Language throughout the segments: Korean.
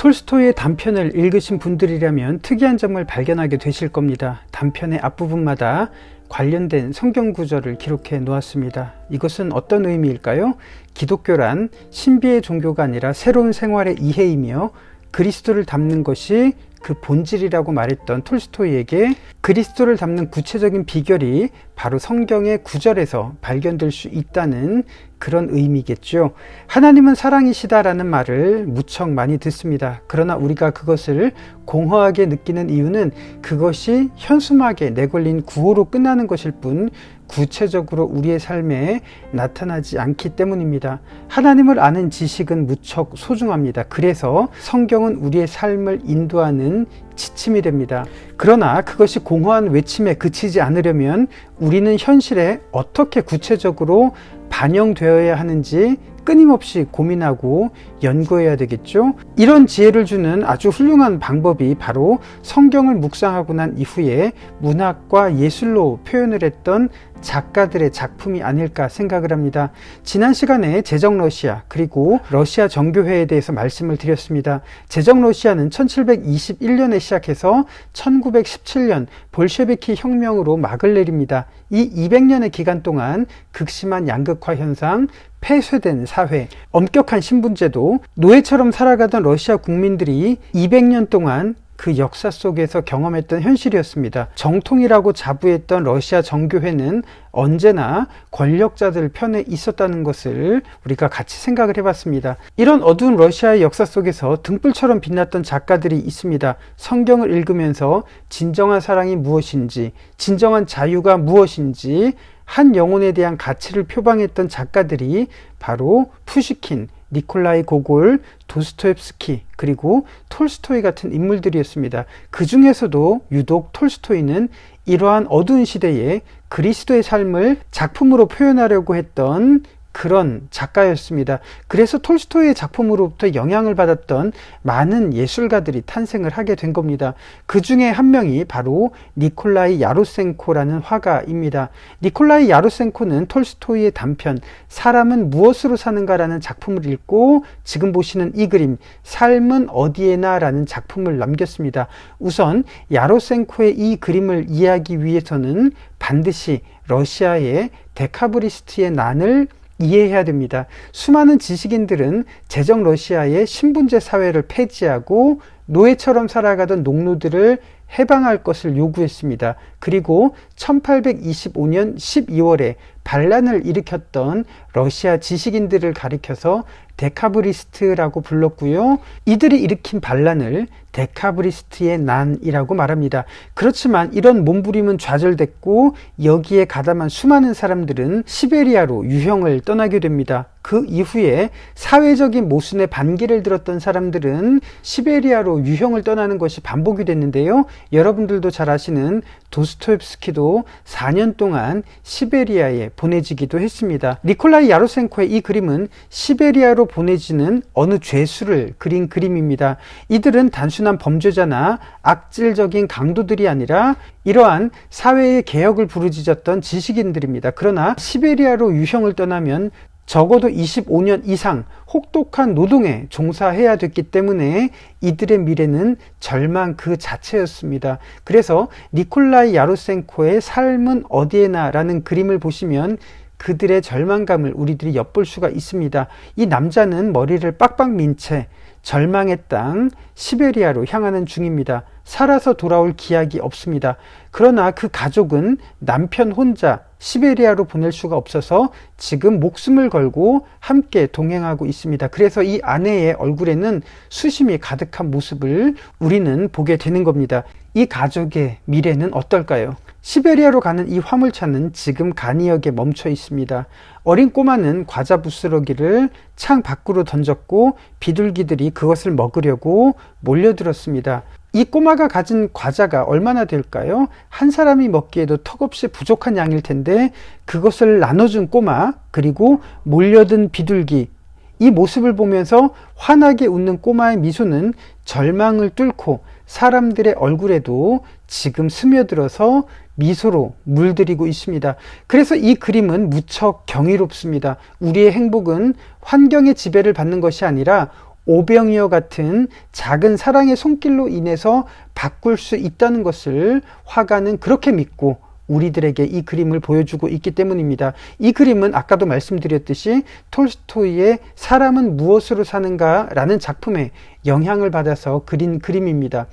톨스토이의 단편을 읽으신 분들이라면 특이한 점을 발견하게 되실 겁니다. 단편의 앞부분마다 관련된 성경 구절을 기록해 놓았습니다. 이것은 어떤 의미일까요? 기독교란 신비의 종교가 아니라 새로운 생활의 이해이며 그리스도를 담는 것이 그 본질이라고 말했던 톨스토이에게 그리스도를 담는 구체적인 비결이 바로 성경의 구절에서 발견될 수 있다는 그런 의미겠죠. 하나님은 사랑이시다라는 말을 무척 많이 듣습니다. 그러나 우리가 그것을 공허하게 느끼는 이유는 그것이 현수막에 내걸린 구호로 끝나는 것일 뿐 구체적으로 우리의 삶에 나타나지 않기 때문입니다. 하나님을 아는 지식은 무척 소중합니다. 그래서 성경은 우리의 삶을 인도하는 지침이 됩니다. 그러나 그것이 공허한 외침에 그치지 않으려면 우리는 현실에 어떻게 구체적으로 반영되어야 하는지 끊임없이 고민하고 연구해야 되겠죠. 이런 지혜를 주는 아주 훌륭한 방법이 바로 성경을 묵상하고 난 이후에 문학과 예술로 표현을 했던 작가들의 작품이 아닐까 생각을 합니다. 지난 시간에 제정 러시아 그리고 러시아 정교회에 대해서 말씀을 드렸습니다. 제정 러시아는 1721년에 시작해서 1917년 볼셰비키 혁명으로 막을 내립니다. 이 200년의 기간 동안 극심한 양극화 현상, 폐쇄된 사회, 엄격한 신분제도, 노예처럼 살아가던 러시아 국민들이 200년 동안 그 역사 속에서 경험했던 현실이었습니다. 정통이라고 자부했던 러시아 정교회는 언제나 권력자들 편에 있었다는 것을 우리가 같이 생각을 해봤습니다. 이런 어두운 러시아의 역사 속에서 등불처럼 빛났던 작가들이 있습니다. 성경을 읽으면서 진정한 사랑이 무엇인지, 진정한 자유가 무엇인지 한 영혼에 대한 가치를 표방했던 작가들이 바로 푸시킨, 니콜라이 고골, 도스토옙스키 그리고 톨스토이 같은 인물들이었습니다. 그 중에서도 유독 톨스토이는 이러한 어두운 시대에 그리스도의 삶을 작품으로 표현하려고 했던 그런 작가였습니다. 그래서 톨스토이의 작품으로부터 영향을 받았던 많은 예술가들이 탄생을 하게 된 겁니다. 그 중에 한 명이 바로 니콜라이 야로센코라는 화가입니다. 니콜라이 야로센코는 톨스토이의 단편 사람은 무엇으로 사는가라는 작품을 읽고 지금 보시는 이 그림 삶은 어디에나 라는 작품을 남겼습니다. 우선 야로센코의 이 그림을 이해하기 위해서는 반드시 러시아의 데카브리스트의 난을 이해해야 됩니다. 수많은 지식인들은 제정 러시아의 신분제 사회를 폐지하고 노예처럼 살아가던 농노들을 해방할 것을 요구했습니다. 그리고 1825년 12월에 반란을 일으켰던 러시아 지식인들을 가리켜서 데카브리스트라고 불렀고요. 이들이 일으킨 반란을 데카브리스트의 난이라고 말합니다. 그렇지만 이런 몸부림은 좌절됐고 여기에 가담한 수많은 사람들은 시베리아로 유형을 떠나게 됩니다. 그 이후에 사회적인 모순의 반기를 들었던 사람들은 시베리아로 유형을 떠나는 것이 반복이 됐는데요. 여러분들도 잘 아시는 도스토옙스키도 4년 동안 시베리아에 보내지기도 했습니다. 니콜라이 야로센코의 이 그림은 시베리아로 보내지는 어느 죄수를 그린 그림입니다. 이들은 단순한 범죄자나 악질적인 강도들이 아니라 이러한 사회의 개혁을 부르짖었던 지식인들입니다. 그러나 시베리아로 유형을 떠나면 적어도 25년 이상 혹독한 노동에 종사해야 됐기 때문에 이들의 미래는 절망 그 자체였습니다. 그래서 니콜라이 야로센코의 삶은 어디에나 라는 그림을 보시면 그들의 절망감을 우리들이 엿볼 수가 있습니다. 이 남자는 머리를 빡빡 민 채 절망의 땅 시베리아로 향하는 중입니다. 살아서 돌아올 기약이 없습니다. 그러나 그 가족은 남편 혼자 시베리아로 보낼 수가 없어서 지금 목숨을 걸고 함께 동행하고 있습니다. 그래서 이 아내의 얼굴에는 수심이 가득한 모습을 우리는 보게 되는 겁니다. 이 가족의 미래는 어떨까요? 시베리아로 가는 이 화물차는 지금 가니역에 멈춰 있습니다. 어린 꼬마는 과자 부스러기를 창 밖으로 던졌고 비둘기들이 그것을 먹으려고 몰려들었습니다. 이 꼬마가 가진 과자가 얼마나 될까요? 한 사람이 먹기에도 턱없이 부족한 양일 텐데 그것을 나눠준 꼬마 그리고 몰려든 비둘기 이 모습을 보면서 환하게 웃는 꼬마의 미소는 절망을 뚫고 사람들의 얼굴에도 지금 스며들어서 미소로 물들이고 있습니다. 그래서 이 그림은 무척 경이롭습니다. 우리의 행복은 환경의 지배를 받는 것이 아니라 오병이어 같은 작은 사랑의 손길로 인해서 바꿀 수 있다는 것을 화가는 그렇게 믿고 우리들에게 이 그림을 보여주고 있기 때문입니다. 이 그림은 아까도 말씀드렸듯이 톨스토이의 사람은 무엇으로 사는가 라는 작품에 영향을 받아서 그린 그림입니다.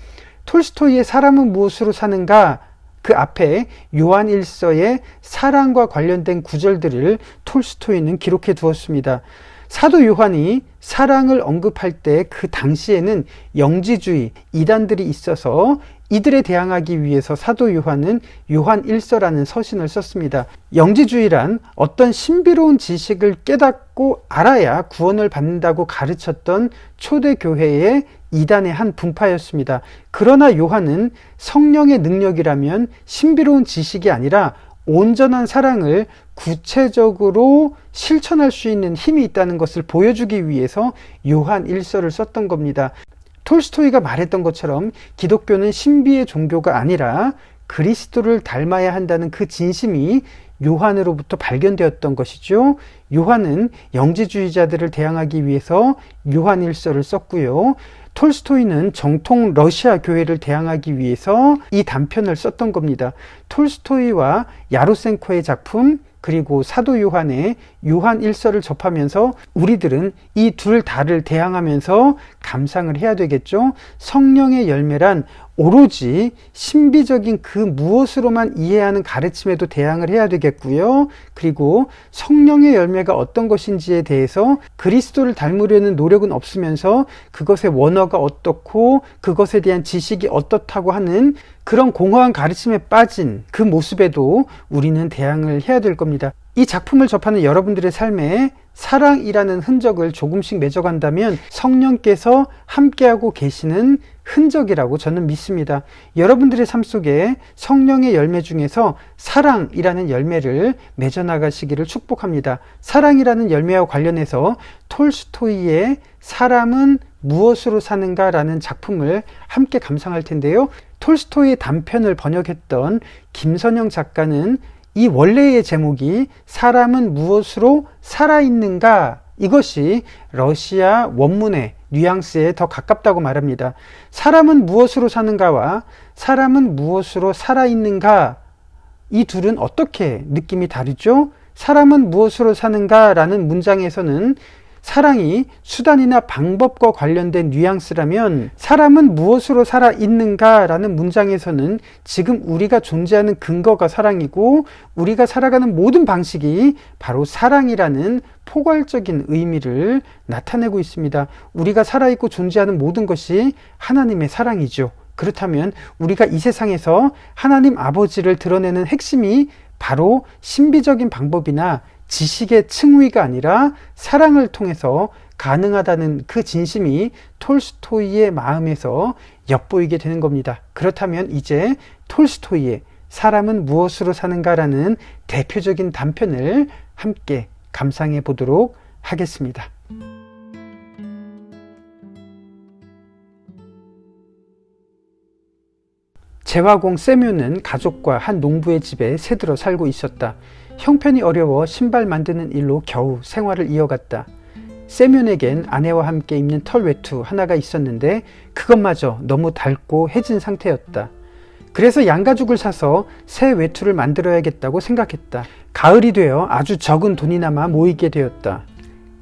톨스토이의 사람은 무엇으로 사는가, 그 앞에 요한 1서의 사랑과 관련된 구절들을 톨스토이는 기록해 두었습니다. 사도 요한이 사랑을 언급할 때 그 당시에는 영지주의, 이단들이 있어서 이들에 대항하기 위해서 사도 요한은 요한 1서라는 서신을 썼습니다. 영지주의란 어떤 신비로운 지식을 깨닫고 알아야 구원을 받는다고 가르쳤던 초대교회의 이단의 한 분파였습니다. 그러나 요한은 성령의 능력이라면 신비로운 지식이 아니라 온전한 사랑을 구체적으로 실천할 수 있는 힘이 있다는 것을 보여주기 위해서 요한 1서를 썼던 겁니다. 톨스토이가 말했던 것처럼 기독교는 신비의 종교가 아니라 그리스도를 닮아야 한다는 그 진심이 요한으로부터 발견되었던 것이죠. 요한은 영지주의자들을 대항하기 위해서 요한 1서를 썼고요. 톨스토이는 정통 러시아 교회를 대항하기 위해서 이 단편을 썼던 겁니다. 톨스토이와 야로센코의 작품, 그리고 사도 요한의 요한 1서를 접하면서 우리들은 이 둘 다를 대항하면서 감상을 해야 되겠죠. 성령의 열매란 오로지 신비적인 그 무엇으로만 이해하는 가르침에도 대항을 해야 되겠고요. 그리고 성령의 열매가 어떤 것인지에 대해서 그리스도를 닮으려는 노력은 없으면서 그것의 원어가 어떻고 그것에 대한 지식이 어떻다고 하는 그런 공허한 가르침에 빠진 그 모습에도 우리는 대항을 해야 될 겁니다. 이 작품을 접하는 여러분들의 삶에 사랑이라는 흔적을 조금씩 맺어간다면 성령께서 함께하고 계시는 흔적이라고 저는 믿습니다. 여러분들의 삶 속에 성령의 열매 중에서 사랑이라는 열매를 맺어나가시기를 축복합니다. 사랑이라는 열매와 관련해서 톨스토이의 사람은 무엇으로 사는가 라는 작품을 함께 감상할 텐데요. 톨스토이의 단편을 번역했던 김선영 작가는 이 원래의 제목이 사람은 무엇으로 살아있는가, 이것이 러시아 원문의 뉘앙스에 더 가깝다고 말합니다. 사람은 무엇으로 사는가와 사람은 무엇으로 살아있는가, 이 둘은 어떻게 느낌이 다르죠? 사람은 무엇으로 사는가 라는 문장에서는 사랑이 수단이나 방법과 관련된 뉘앙스라면 사람은 무엇으로 살아있는가 라는 문장에서는 지금 우리가 존재하는 근거가 사랑이고 우리가 살아가는 모든 방식이 바로 사랑이라는 포괄적인 의미를 나타내고 있습니다. 우리가 살아있고 존재하는 모든 것이 하나님의 사랑이죠. 그렇다면 우리가 이 세상에서 하나님 아버지를 드러내는 핵심이 바로 신비적인 방법이나 지식의 층위가 아니라 사랑을 통해서 가능하다는 그 진심이 톨스토이의 마음에서 엿보이게 되는 겁니다. 그렇다면 이제 톨스토이의 사람은 무엇으로 사는가라는 대표적인 단편을 함께 감상해 보도록 하겠습니다. 재화공 세뮤는 가족과 한 농부의 집에 새들어 살고 있었다. 형편이 어려워 신발 만드는 일로 겨우 생활을 이어갔다. 세뮨에겐 아내와 함께 입는 털 외투 하나가 있었는데 그것마저 너무 닳고 해진 상태였다. 그래서 양가죽을 사서 새 외투를 만들어야겠다고 생각했다. 가을이 되어 아주 적은 돈이 남아 모이게 되었다.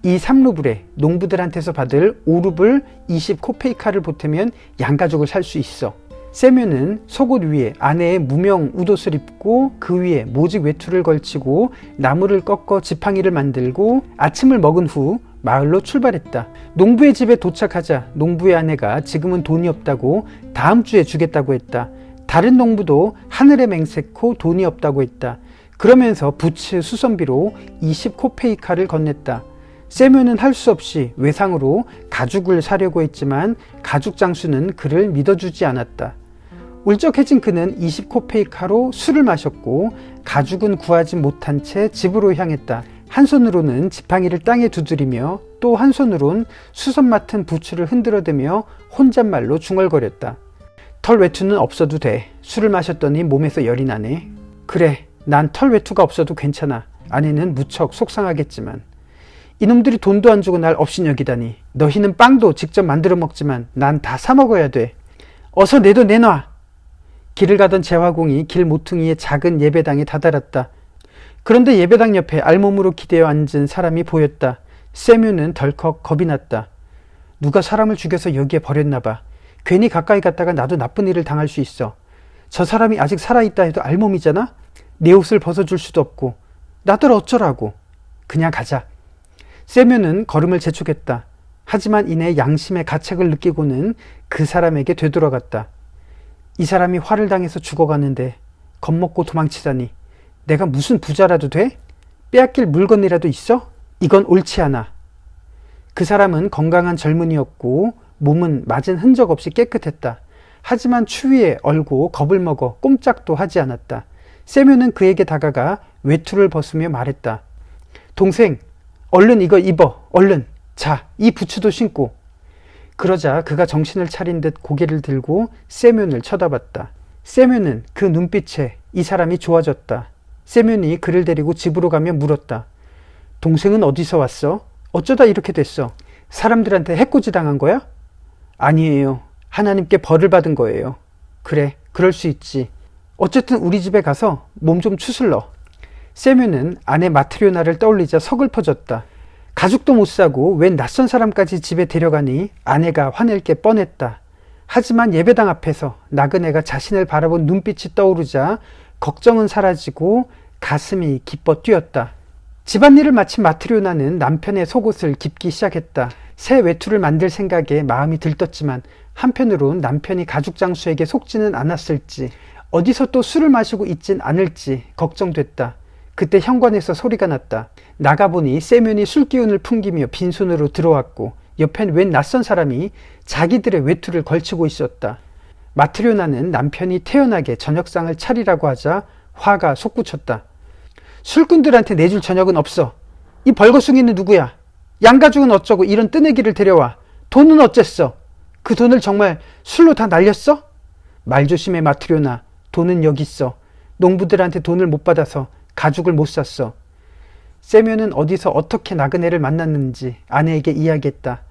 이 3루블에 농부들한테서 받을 5루블 20코페이카를 보태면 양가죽을 살 수 있어. 세뮨은 속옷 위에 아내의 무명 웃옷을 입고 그 위에 모직 외투를 걸치고 나무를 꺾어 지팡이를 만들고 아침을 먹은 후 마을로 출발했다. 농부의 집에 도착하자 농부의 아내가 지금은 돈이 없다고 다음 주에 주겠다고 했다. 다른 농부도 하늘에 맹세코 돈이 없다고 했다. 그러면서 부츠 수선비로 20코페이카를 건넸다. 세뮨은 할 수 없이 외상으로 가죽을 사려고 했지만 가죽 장수는 그를 믿어주지 않았다. 울적해진 그는 20코페이카로 술을 마셨고 가죽은 구하지 못한 채 집으로 향했다. 한 손으로는 지팡이를 땅에 두드리며 또 한 손으론 수선 맡은 부츠를 흔들어대며 혼잣말로 중얼거렸다. 털 외투는 없어도 돼. 술을 마셨더니 몸에서 열이 나네. 그래, 난 털 외투가 없어도 괜찮아. 아내는 무척 속상하겠지만. 이놈들이 돈도 안 주고 날 업신여기다니. 너희는 빵도 직접 만들어 먹지만 난 다 사 먹어야 돼. 어서 내 돈 내놔. 길을 가던 재화공이 길 모퉁이의 작은 예배당에 다다랐다. 그런데 예배당 옆에 알몸으로 기대어 앉은 사람이 보였다. 세뮤는 덜컥 겁이 났다. 누가 사람을 죽여서 여기에 버렸나 봐. 괜히 가까이 갔다가 나도 나쁜 일을 당할 수 있어. 저 사람이 아직 살아있다 해도 알몸이잖아? 내 옷을 벗어줄 수도 없고. 나들 어쩌라고. 그냥 가자. 세뮤는 걸음을 재촉했다. 하지만 이내 양심의 가책을 느끼고는 그 사람에게 되돌아갔다. 이 사람이 화를 당해서 죽어가는데 겁먹고 도망치다니. 내가 무슨 부자라도 돼? 빼앗길 물건이라도 있어? 이건 옳지 않아. 그 사람은 건강한 젊은이였고 몸은 맞은 흔적 없이 깨끗했다. 하지만 추위에 얼고 겁을 먹어 꼼짝도 하지 않았다. 세뮤는 그에게 다가가 외투를 벗으며 말했다. 동생, 얼른 이거 입어. 얼른. 자, 이 부츠도 신고. 그러자 그가 정신을 차린 듯 고개를 들고 세뮤를 쳐다봤다. 세뮤는 그 눈빛에 이 사람이 좋아졌다. 세뮤이 그를 데리고 집으로 가며 물었다. 동생은 어디서 왔어? 어쩌다 이렇게 됐어? 사람들한테 해코지 당한 거야? 아니에요. 하나님께 벌을 받은 거예요. 그래, 그럴 수 있지. 어쨌든 우리 집에 가서 몸 좀 추슬러. 세뮤는 아내 마트리오나를 떠올리자 서글퍼졌다. 가죽도 못 사고 웬 낯선 사람까지 집에 데려가니 아내가 화낼 게 뻔했다. 하지만 예배당 앞에서 나그네가 자신을 바라본 눈빛이 떠오르자 걱정은 사라지고 가슴이 기뻐 뛰었다. 집안일을 마친 마트리오나는 남편의 속옷을 깁기 시작했다. 새 외투를 만들 생각에 마음이 들떴지만 한편으론 남편이 가죽 장수에게 속지는 않았을지, 어디서 또 술을 마시고 있진 않을지 걱정됐다. 그때 현관에서 소리가 났다. 나가보니 세뮤이 술기운을 풍기며 빈손으로 들어왔고 옆엔 웬 낯선 사람이 자기들의 외투를 걸치고 있었다. 마트리오나는 남편이 태연하게 저녁상을 차리라고 하자 화가 솟구쳤다. 술꾼들한테 내줄 저녁은 없어. 이 벌거숭이는 누구야? 양가죽은 어쩌고 이런 뜨내기를 데려와. 돈은 어쨌어? 그 돈을 정말 술로 다 날렸어? 말 조심해 마트리오나. 돈은 여기 있어. 농부들한테 돈을 못 받아서 가죽을 못 샀어. 세뮤는 어디서 어떻게 나그네를 만났는지 아내에게 이야기했다.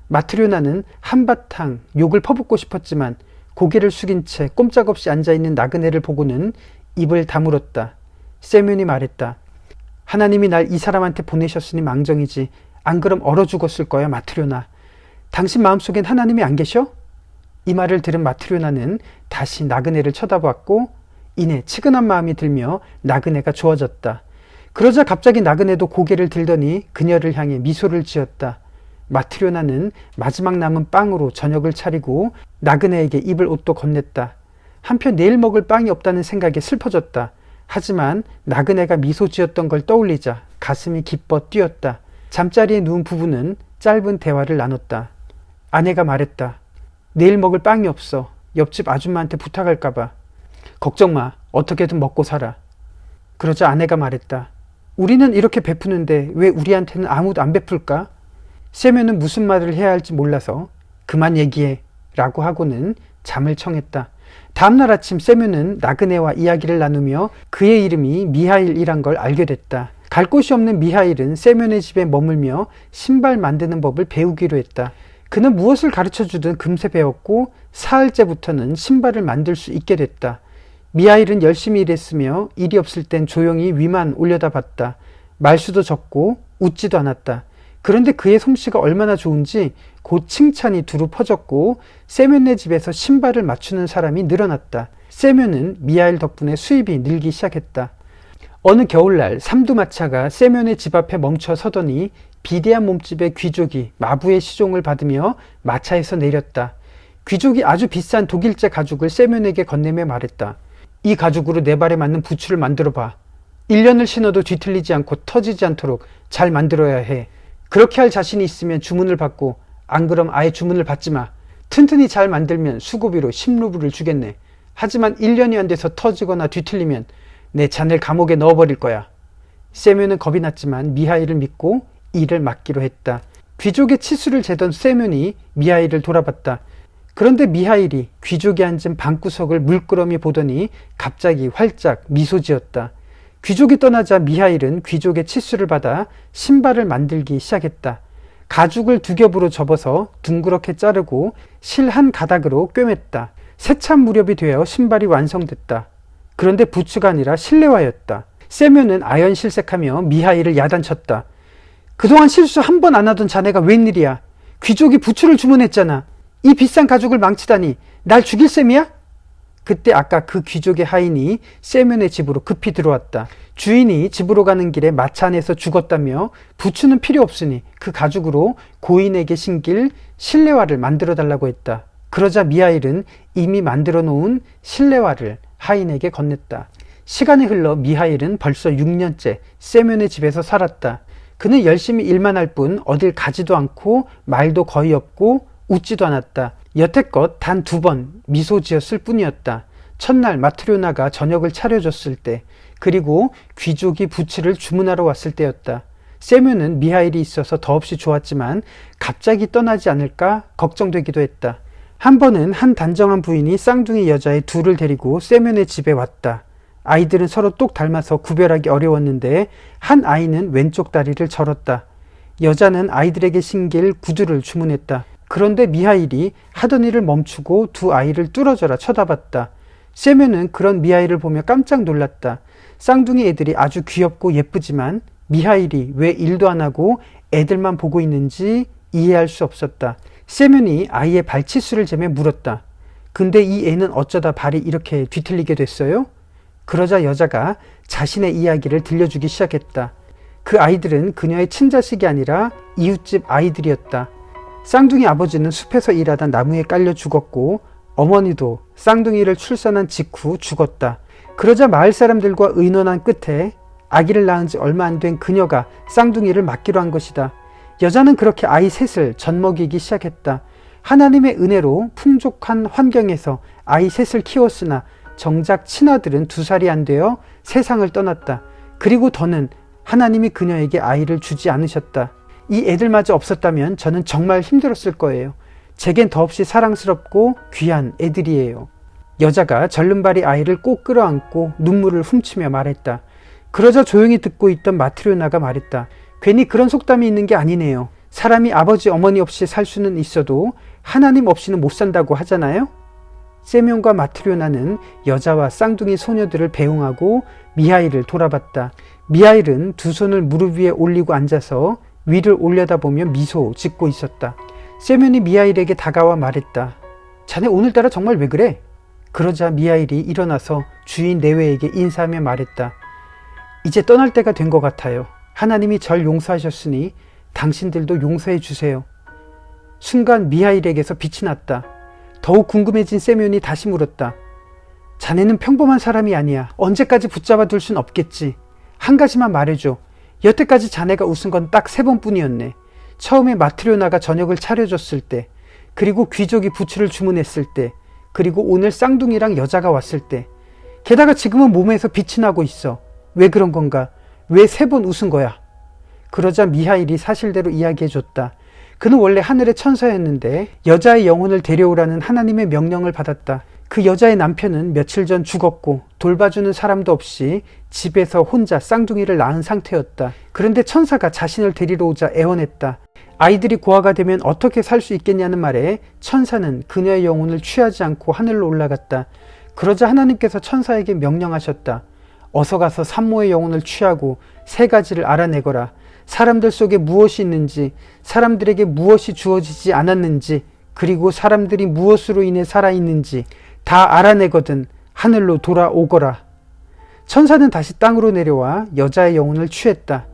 마트리오나는 한바탕 욕을 퍼붓고 싶었지만 고개를 숙인 채 꼼짝없이 앉아있는 나그네를 보고는 입을 다물었다. 세뮤이 말했다. 하나님이 날 이 사람한테 보내셨으니 망정이지. 안 그럼 얼어 죽었을 거야 마트리오나. 당신 마음속엔 하나님이 안 계셔? 이 말을 들은 마트리오나는 다시 나그네를 쳐다봤고 이내 치근한 마음이 들며 나그네가 좋아졌다. 그러자 갑자기 나그네도 고개를 들더니 그녀를 향해 미소를 지었다. 마트리오나는 마지막 남은 빵으로 저녁을 차리고 나그네에게 입을 옷도 건넸다. 한편 내일 먹을 빵이 없다는 생각에 슬퍼졌다. 하지만 나그네가 미소 지었던 걸 떠올리자 가슴이 기뻐 뛰었다. 잠자리에 누운 부부는 짧은 대화를 나눴다. 아내가 말했다. 내일 먹을 빵이 없어. 옆집 아줌마한테 부탁할까봐. 걱정 마. 어떻게든 먹고 살아. 그러자 아내가 말했다. 우리는 이렇게 베푸는데 왜 우리한테는 아무도 안 베풀까? 세뮤는 무슨 말을 해야 할지 몰라서 그만 얘기해 라고 하고는 잠을 청했다. 다음날 아침 세뮤는 나그네와 이야기를 나누며 그의 이름이 미하일이란 걸 알게 됐다. 갈 곳이 없는 미하일은 세뮤의 집에 머물며 신발 만드는 법을 배우기로 했다. 그는 무엇을 가르쳐주든 금세 배웠고 사흘째부터는 신발을 만들 수 있게 됐다. 미하일은 열심히 일했으며 일이 없을 땐 조용히 위만 올려다봤다. 말수도 적고 웃지도 않았다. 그런데 그의 솜씨가 얼마나 좋은지 곧 칭찬이 두루 퍼졌고 세뮤네 집에서 신발을 맞추는 사람이 늘어났다. 세뮤는 미하일 덕분에 수입이 늘기 시작했다. 어느 겨울날 삼두마차가 세뮤네 집 앞에 멈춰 서더니 비대한 몸집의 귀족이 마부의 시종을 받으며 마차에서 내렸다. 귀족이 아주 비싼 독일제 가죽을 세뮤에게 건네며 말했다. 이 가죽으로 내 발에 맞는 부츠를 만들어봐. 1년을 신어도 뒤틀리지 않고 터지지 않도록 잘 만들어야 해. 그렇게 할 자신이 있으면 주문을 받고 안 그럼 아예 주문을 받지 마. 튼튼히 잘 만들면 수고비로 10루블을 주겠네. 하지만 1년이 안 돼서 터지거나 뒤틀리면 내 자네를 감옥에 넣어버릴 거야. 세뮤는 겁이 났지만 미하일을 믿고 일을 맡기로 했다. 귀족의 치수를 재던 세뮤이 미하일을 돌아봤다. 그런데 미하일이 귀족이 앉은 방구석을 물끄러미 보더니 갑자기 활짝 미소 지었다. 귀족이 떠나자 미하일은 귀족의 치수를 받아 신발을 만들기 시작했다. 가죽을 2겹으로 접어서 둥그렇게 자르고 실 한 가닥으로 꿰맸다. 세참 무렵이 되어 신발이 완성됐다. 그런데 부츠가 아니라 실내화였다. 세면은 아연실색하며 미하일을 야단쳤다. 그동안 실수 한 번 안 하던 자네가 웬일이야? 귀족이 부츠를 주문했잖아. 이 비싼 가죽을 망치다니 날 죽일 셈이야? 그때 아까 그 귀족의 하인이 세면의 집으로 급히 들어왔다. 주인이 집으로 가는 길에 마차 안에서 죽었다며 부츠는 필요 없으니 그 가죽으로 고인에게 신길 실내화를 만들어 달라고 했다. 그러자 미하일은 이미 만들어 놓은 실내화를 하인에게 건넸다. 시간이 흘러 미하일은 벌써 6년째 세면의 집에서 살았다. 그는 열심히 일만 할 뿐 어딜 가지도 않고 말도 거의 없고 웃지도 않았다. 여태껏 단 2번 미소 지었을 뿐이었다. 첫날 마트료나가 저녁을 차려줬을 때, 그리고 귀족이 부츠를 주문하러 왔을 때였다. 세면은 미하일이 있어서 더없이 좋았지만 갑자기 떠나지 않을까 걱정되기도 했다. 한 번은 한 단정한 부인이 쌍둥이 여자애 2을 데리고 세면의 집에 왔다. 아이들은 서로 똑 닮아서 구별하기 어려웠는데 한 아이는 왼쪽 다리를 절었다. 여자는 아이들에게 신길 구두를 주문했다. 그런데 미하일이 하던 일을 멈추고 2 아이를 뚫어져라 쳐다봤다. 세면은 그런 미하일을 보며 깜짝 놀랐다. 쌍둥이 애들이 아주 귀엽고 예쁘지만 미하일이 왜 일도 안 하고 애들만 보고 있는지 이해할 수 없었다. 세면이 아이의 발치수를 재며 물었다. 근데 이 애는 어쩌다 발이 이렇게 뒤틀리게 됐어요? 그러자 여자가 자신의 이야기를 들려주기 시작했다. 그 아이들은 그녀의 친자식이 아니라 이웃집 아이들이었다. 쌍둥이 아버지는 숲에서 일하다 나무에 깔려 죽었고 어머니도 쌍둥이를 출산한 직후 죽었다. 그러자 마을 사람들과 의논한 끝에 아기를 낳은 지 얼마 안 된 그녀가 쌍둥이를 맡기로 한 것이다. 여자는 그렇게 아이 셋을 젖먹이기 시작했다. 하나님의 은혜로 풍족한 환경에서 아이 셋을 키웠으나 정작 친아들은 2살이 안 되어 세상을 떠났다. 그리고 더는 하나님이 그녀에게 아이를 주지 않으셨다. 이 애들마저 없었다면 저는 정말 힘들었을 거예요. 제겐 더없이 사랑스럽고 귀한 애들이에요. 여자가 절름발이 아이를 꼭 끌어안고 눈물을 훔치며 말했다. 그러자 조용히 듣고 있던 마트료나가 말했다. 괜히 그런 속담이 있는 게 아니네요. 사람이 아버지 어머니 없이 살 수는 있어도 하나님 없이는 못 산다고 하잖아요. 세면과 마트료나는 여자와 쌍둥이 소녀들을 배웅하고 미하일을 돌아봤다. 미하일은 2 손을 무릎 위에 올리고 앉아서 위를 올려다보며 미소 짓고 있었다. 세면이 미하일에게 다가와 말했다. 자네 오늘따라 정말 왜 그래? 그러자 미하일이 일어나서 주인 내외에게 인사하며 말했다. 이제 떠날 때가 된 것 같아요. 하나님이 절 용서하셨으니 당신들도 용서해 주세요. 순간 미하일에게서 빛이 났다. 더욱 궁금해진 세면이 다시 물었다. 자네는 평범한 사람이 아니야. 언제까지 붙잡아 둘 순 없겠지. 한 가지만 말해줘. 여태까지 자네가 웃은 건 딱 3번뿐이었네. 처음에 마트료나가 저녁을 차려줬을 때, 그리고 귀족이 부츠를 주문했을 때, 그리고 오늘 쌍둥이랑 여자가 왔을 때. 게다가 지금은 몸에서 빛이 나고 있어. 왜 그런 건가? 왜 3번 웃은 거야? 그러자 미하일이 사실대로 이야기해줬다. 그는 원래 하늘의 천사였는데 여자의 영혼을 데려오라는 하나님의 명령을 받았다. 그 여자의 남편은 며칠 전 죽었고 돌봐주는 사람도 없이 집에서 혼자 쌍둥이를 낳은 상태였다. 그런데 천사가 자신을 데리러 오자 애원했다. 아이들이 고아가 되면 어떻게 살 수 있겠냐는 말에 천사는 그녀의 영혼을 취하지 않고 하늘로 올라갔다. 그러자 하나님께서 천사에게 명령하셨다. 어서 가서 산모의 영혼을 취하고 3가지를 알아내거라. 사람들 속에 무엇이 있는지, 사람들에게 무엇이 주어지지 않았는지, 그리고 사람들이 무엇으로 인해 살아있는지 다 알아내거든 하늘로 돌아오거라. 천사는 다시 땅으로 내려와 여자의 영혼을 취했다.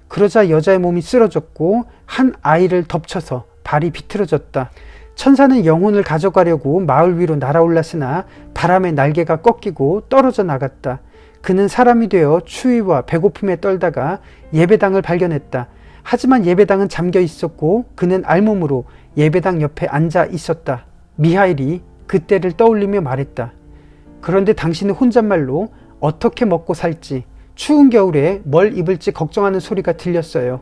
그러자 여자의 몸이 쓰러졌고 한 아이를 덮쳐서 발이 비틀어졌다. 천사는 영혼을 가져가려고 마을 위로 날아올랐으나 바람에 날개가 꺾이고 떨어져 나갔다. 그는 사람이 되어 추위와 배고픔에 떨다가 예배당을 발견했다. 하지만 예배당은 잠겨 있었고 그는 알몸으로 예배당 옆에 앉아 있었다. 미하일이 그때를 떠올리며 말했다. 그런데 당신은 혼잣말로 어떻게 먹고 살지, 추운 겨울에 뭘 입을지 걱정하는 소리가 들렸어요.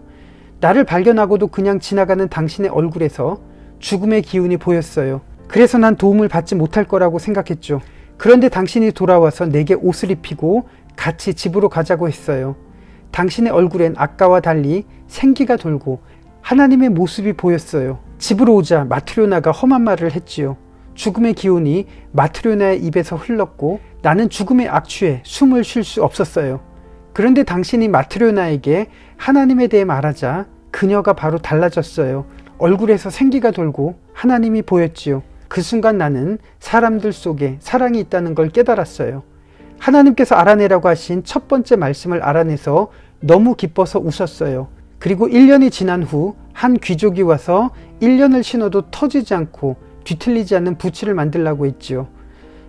나를 발견하고도 그냥 지나가는 당신의 얼굴에서 죽음의 기운이 보였어요. 그래서 난 도움을 받지 못할 거라고 생각했죠. 그런데 당신이 돌아와서 내게 옷을 입히고 같이 집으로 가자고 했어요. 당신의 얼굴엔 아까와 달리 생기가 돌고 하나님의 모습이 보였어요. 집으로 오자 마트료나가 험한 말을 했지요. 죽음의 기운이 마트료나의 입에서 흘렀고 나는 죽음의 악취에 숨을 쉴 수 없었어요. 그런데 당신이 마트료나에게 하나님에 대해 말하자 그녀가 바로 달라졌어요. 얼굴에서 생기가 돌고 하나님이 보였지요. 그 순간 나는 사람들 속에 사랑이 있다는 걸 깨달았어요. 하나님께서 알아내라고 하신 첫 번째 말씀을 알아내서 너무 기뻐서 웃었어요. 그리고 1년이 지난 후 한 귀족이 와서 1년을 신어도 터지지 않고 뒤틀리지 않는 부츠를 만들라고 했지요.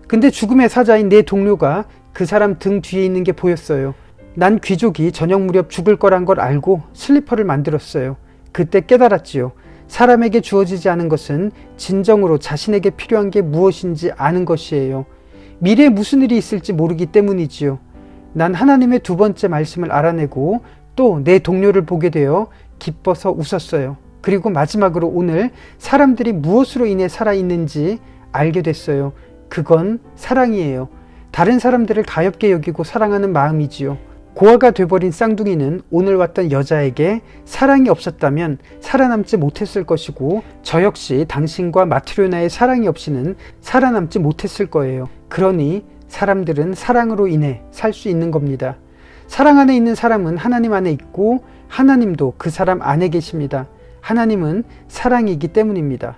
근데 죽음의 사자인 내 동료가 그 사람 등 뒤에 있는 게 보였어요. 난 귀족이 저녁 무렵 죽을 거란 걸 알고 슬리퍼를 만들었어요. 그때 깨달았지요. 사람에게 주어지지 않은 것은 진정으로 자신에게 필요한 게 무엇인지 아는 것이에요. 미래에 무슨 일이 있을지 모르기 때문이지요. 난 하나님의 두 번째 말씀을 알아내고 또 내 동료를 보게 되어 기뻐서 웃었어요. 그리고 마지막으로 오늘 사람들이 무엇으로 인해 살아있는지 알게 됐어요. 그건 사랑이에요. 다른 사람들을 가엽게 여기고 사랑하는 마음이지요. 고아가 돼버린 쌍둥이는 오늘 왔던 여자에게 사랑이 없었다면 살아남지 못했을 것이고 저 역시 당신과 마트료나의 사랑이 없이는 살아남지 못했을 거예요. 그러니 사람들은 사랑으로 인해 살 수 있는 겁니다. 사랑 안에 있는 사람은 하나님 안에 있고 하나님도 그 사람 안에 계십니다. 하나님은 사랑이기 때문입니다.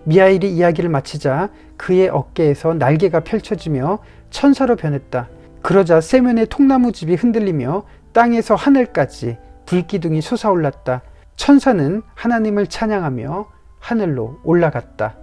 미하일이 이야기를 마치자 그의 어깨에서 날개가 펼쳐지며 천사로 변했다. 그러자 세면의 통나무집이 흔들리며 땅에서 하늘까지 불기둥이 솟아올랐다. 천사는 하나님을 찬양하며 하늘로 올라갔다.